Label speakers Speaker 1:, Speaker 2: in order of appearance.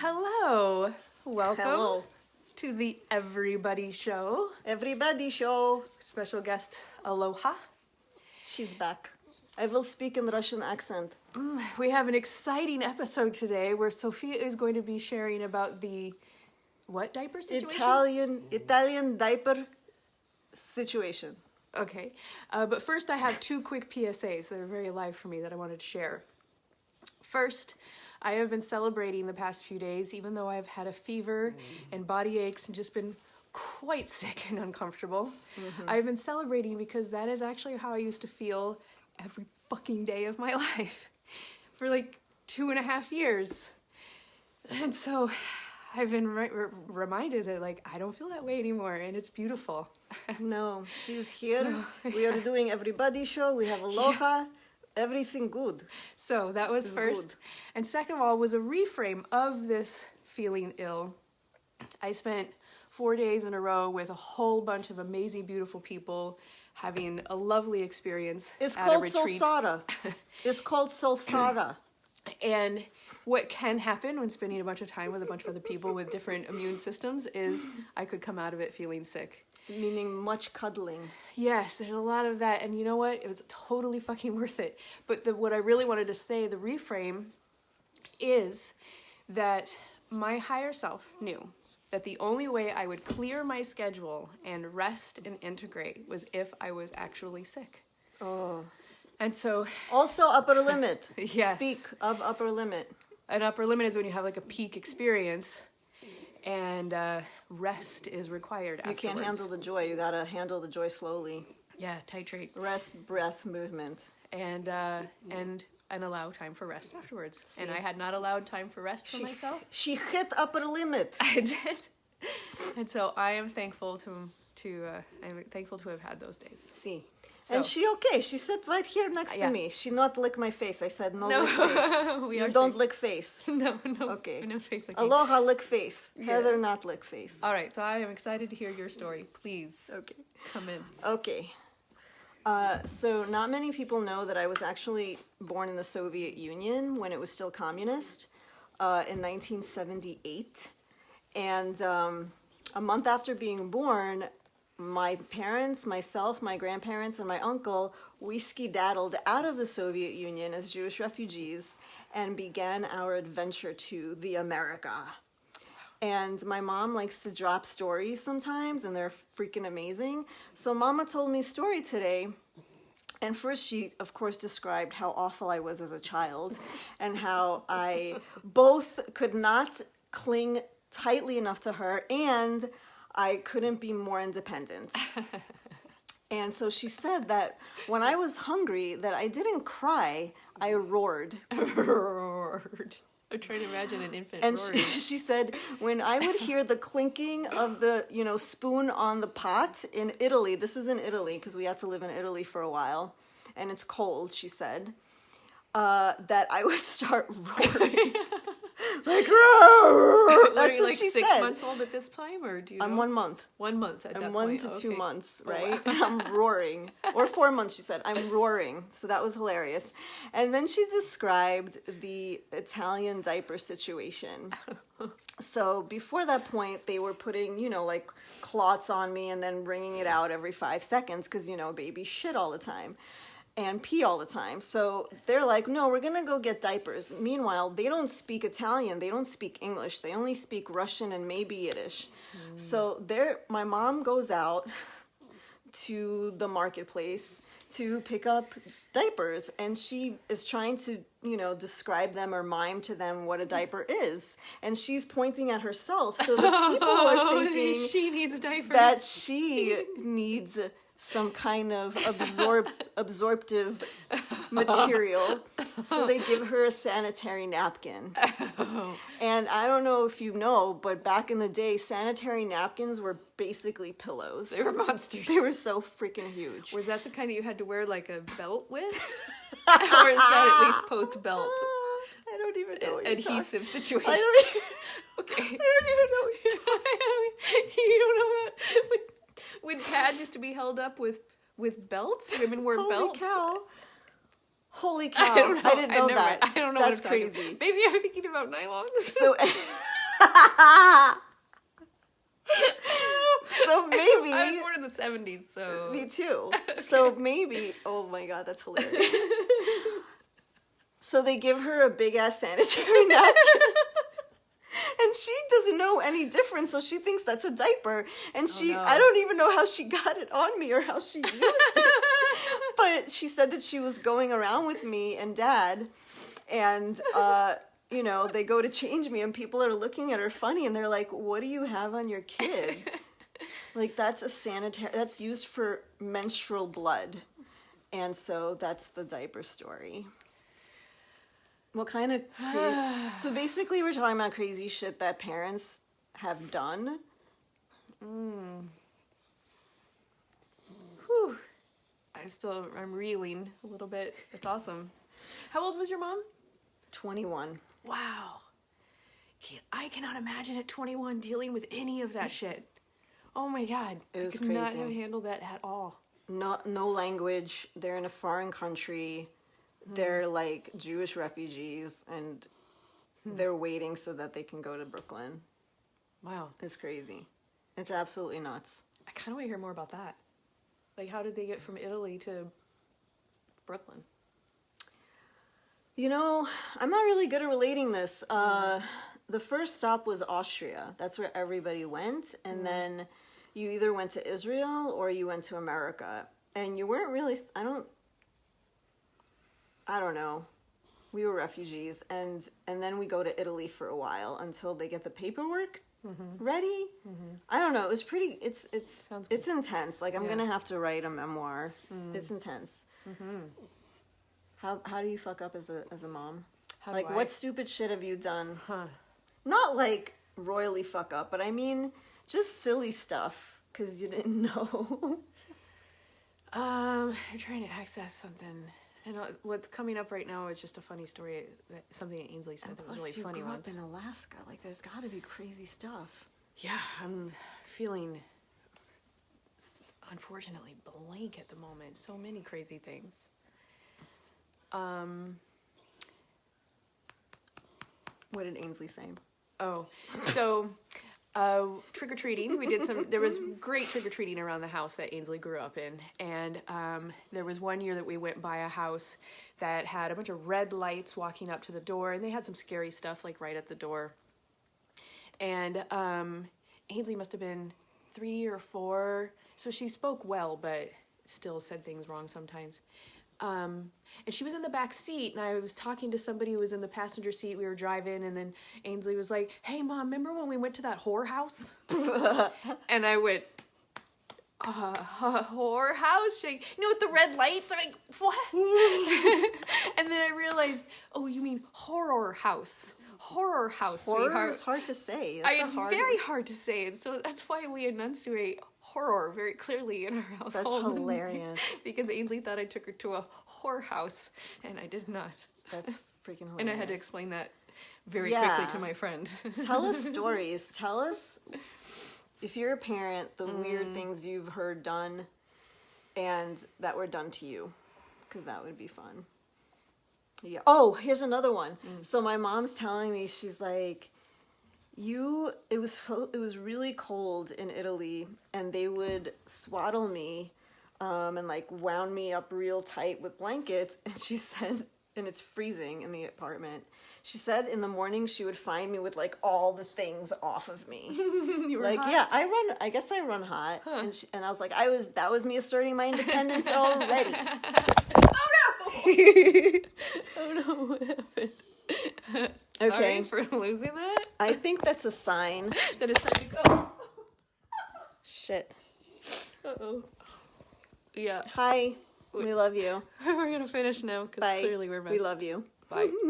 Speaker 1: Hello. Welcome
Speaker 2: Hello.
Speaker 1: to the Everybody Show.
Speaker 2: Everybody show.
Speaker 1: Special guest Aloha.
Speaker 2: She's back. I will speak in Russian accent.
Speaker 1: We have an exciting episode today where Sophia is going to be sharing about the what diaper situation?
Speaker 2: Italian diaper situation.
Speaker 1: Okay. But first I have two quick PSAs that are very live for me that I wanted to share. First, I have been celebrating the past few days, even though I've had a fever and body aches and just been quite sick and uncomfortable. I've been celebrating because that is actually how I used to feel every fucking day of my life for like 2.5 years. And so I've been reminded that like I don't feel that way anymore, and it's beautiful.
Speaker 2: No, she's here. We are doing Everybody show. We have Aloha. Everything good.
Speaker 1: So that was first.
Speaker 2: Good.
Speaker 1: And second of all was a reframe of this feeling ill. I spent 4 days in a row with a whole bunch of amazing, beautiful people having a lovely experience
Speaker 2: It's
Speaker 1: at
Speaker 2: called
Speaker 1: a retreat.
Speaker 2: Solsara. It's called Solsara.
Speaker 1: And what can happen when spending a bunch of time with a bunch of other people with different immune systems is I could come out of it feeling sick.
Speaker 2: Meaning much cuddling.
Speaker 1: Yes, there's a lot of that, and you know what? It was totally fucking worth it. But what I really wanted to say, the reframe, is that my higher self knew that the only way I would clear my schedule and rest and integrate was if I was actually sick.
Speaker 2: Oh.
Speaker 1: And so...
Speaker 2: Also upper limit.
Speaker 1: Yes.
Speaker 2: Speak of upper limit.
Speaker 1: An upper limit is when you have like a peak experience, and rest is required afterwards.
Speaker 2: You can't handle the joy. You gotta handle the joy slowly.
Speaker 1: Yeah, titrate.
Speaker 2: Rest, breath, movement.
Speaker 1: And allow time for rest afterwards. See? And I had not allowed time for rest for myself.
Speaker 2: She hit upper limit.
Speaker 1: I did. And so I am thankful to have had those days.
Speaker 2: See.
Speaker 1: So.
Speaker 2: And she okay. She sat right here next to me. She not lick my face. I said no lick face.
Speaker 1: You
Speaker 2: don't lick face.
Speaker 1: No.
Speaker 2: Okay.
Speaker 1: No face licking.
Speaker 2: Aloha lick face.
Speaker 1: Yeah.
Speaker 2: Heather not lick face.
Speaker 1: All right. So I am excited to hear your story. Please.
Speaker 2: Okay.
Speaker 1: Commence.
Speaker 2: Okay. So not many people know that I was actually born in the Soviet Union when it was still communist in 1978. And a month after being born, my parents, myself, my grandparents, and my uncle, we skedaddled out of the Soviet Union as Jewish refugees and began our adventure to the America. And my mom likes to drop stories sometimes, and they're freaking amazing. So Mama told me a story today. And first she, of course, described how awful I was as a child and how I both could not cling tightly enough to her and I couldn't be more independent. And so she said that when I was hungry, that I didn't cry, I roared.
Speaker 1: Roared. I'm trying to imagine an infant
Speaker 2: and
Speaker 1: roaring.
Speaker 2: she said, when I would hear the clinking of the, spoon on the pot in Italy, this is in Italy because we had to live in Italy for a while, and it's cold, she said, that I would start roaring. Like, roar! That's what
Speaker 1: like
Speaker 2: she
Speaker 1: 6
Speaker 2: said.
Speaker 1: months old at this time, or do you know?
Speaker 2: I'm 1 month.
Speaker 1: 1 month at that
Speaker 2: I'm
Speaker 1: point.
Speaker 2: 1 to 2 months,
Speaker 1: Oh,
Speaker 2: right?
Speaker 1: wow.
Speaker 2: I'm roaring. Or 4 months, she said. I'm roaring. So that was hilarious. And then she described the Italian diaper situation. So before that point, they were putting, like clots on me and then wringing it out every 5 seconds because, babies shit all the time and pee all the time. So they're like, no, we're going to go get diapers. Meanwhile, they don't speak Italian. They don't speak English. They only speak Russian and maybe Yiddish. So my mom goes out to the marketplace to pick up diapers, and she is trying to, describe them or mime to them what a diaper is. And she's pointing at herself. So the people are thinking
Speaker 1: she needs diapers.
Speaker 2: that she needs some kind of absorptive material. So they give her a sanitary napkin.
Speaker 1: Oh.
Speaker 2: And I don't know if you know, but back in the day, sanitary napkins were basically pillows.
Speaker 1: They were monsters.
Speaker 2: They were so freaking huge.
Speaker 1: Was that the kind that you had to wear like a belt with? Or is that at least post-belt?
Speaker 2: I don't even know what
Speaker 1: adhesive situation.
Speaker 2: I don't even,
Speaker 1: Okay.
Speaker 2: I don't even know what you're talking.
Speaker 1: You don't know what... When pads used to be held up with belts, women wore belts.
Speaker 2: Holy cow!
Speaker 1: I don't know.
Speaker 2: I didn't know that.
Speaker 1: I don't know.
Speaker 2: That's
Speaker 1: what I'm
Speaker 2: crazy.
Speaker 1: Maybe I'm thinking about nylons.
Speaker 2: So So maybe
Speaker 1: I was born in the 70s, so
Speaker 2: me too. So maybe, oh my god, that's hilarious. So they give her a big ass sanitary napkin. And she doesn't know any difference, so she thinks that's a diaper. And I don't even know how she got it on me or how she used it. But she said that she was going around with me and Dad, and you know, they go to change me, and people are looking at her funny, and they're like, "What do you have on your kid?" Like, that's that's used for menstrual blood, and so that's the diaper story. What kind of so basically we're talking about crazy shit that parents have done.
Speaker 1: Whew. I'm reeling a little bit. That's awesome. How old was your mom?
Speaker 2: 21.
Speaker 1: Wow. I cannot imagine at 21 dealing with any of that shit. Oh my god.
Speaker 2: It was
Speaker 1: I could not
Speaker 2: crazy.
Speaker 1: have handled that at all.
Speaker 2: No language. They're in a foreign country. They're like Jewish refugees, and they're waiting so that they can go to Brooklyn.
Speaker 1: Wow.
Speaker 2: It's crazy. It's absolutely nuts.
Speaker 1: I kind of want to hear more about that. Like, how did they get from Italy to Brooklyn?
Speaker 2: You know, I'm not really good at relating this. The first stop was Austria. That's where everybody went. And then you either went to Israel or you went to America. And you weren't really, I don't know. We were refugees. And then we go to Italy for a while until they get the paperwork ready. I don't know. It was pretty, it's intense. Like, I'm going to have to write a memoir. It's intense. How do you fuck up as a mom? What stupid shit have you done? Not like royally fuck up, but I mean just silly stuff because you didn't know.
Speaker 1: I'm trying to access something. And what's coming up right now is just a funny story. Something that Ainsley said that was really funny
Speaker 2: you grew
Speaker 1: once.
Speaker 2: up in Alaska. Like, there's got to be crazy stuff.
Speaker 1: Yeah, I'm feeling unfortunately blank at the moment. So many crazy things.
Speaker 2: What did Ainsley say?
Speaker 1: Oh, so trick-or-treating. There was great trick-or-treating around the house that Ainsley grew up in. And there was one year that we went by a house that had a bunch of red lights walking up to the door. And they had some scary stuff, like, right at the door. And Ainsley must have been 3 or 4. So she spoke well, but still said things wrong sometimes. And she was in the back seat, and I was talking to somebody who was in the passenger seat. We were driving, and then Ainsley was like, "Hey, Mom, remember when we went to that whorehouse?" And I went, whorehouse? She's like, you know, with the red lights? I'm like, what? And then I realized, oh, you mean horror house. Horror house,
Speaker 2: Horror
Speaker 1: sweetheart.
Speaker 2: is hard to say.
Speaker 1: It's very hard to say, and so that's why we enunciate horror very clearly in our household.
Speaker 2: That's hilarious.
Speaker 1: Because Ainsley thought I took her to a whorehouse, and I did not.
Speaker 2: That's freaking hilarious.
Speaker 1: And I had to explain that very quickly to my friend.
Speaker 2: Tell us stories. Tell us, if you're a parent, the weird things you've heard done and that were done to you, because that would be fun. Yeah. Oh, here's another one. So my mom's telling me, she's like, it was really cold in Italy, and they would swaddle me and like wound me up real tight with blankets. And she said, and it's freezing in the apartment. She said in the morning she would find me with like all the things off of me.
Speaker 1: You were
Speaker 2: like,
Speaker 1: hot?
Speaker 2: yeah, I guess I run hot. Huh. And I was like, that was me asserting my independence already.
Speaker 1: Oh no, what happened?
Speaker 2: Okay.
Speaker 1: Sorry for losing that.
Speaker 2: I think that's a sign.
Speaker 1: That it's time to go.
Speaker 2: Shit.
Speaker 1: Uh-oh. Yeah.
Speaker 2: Hi. We love you.
Speaker 1: We're gonna finish now because
Speaker 2: Bye.
Speaker 1: clearly we're best.
Speaker 2: We love you.
Speaker 1: Bye.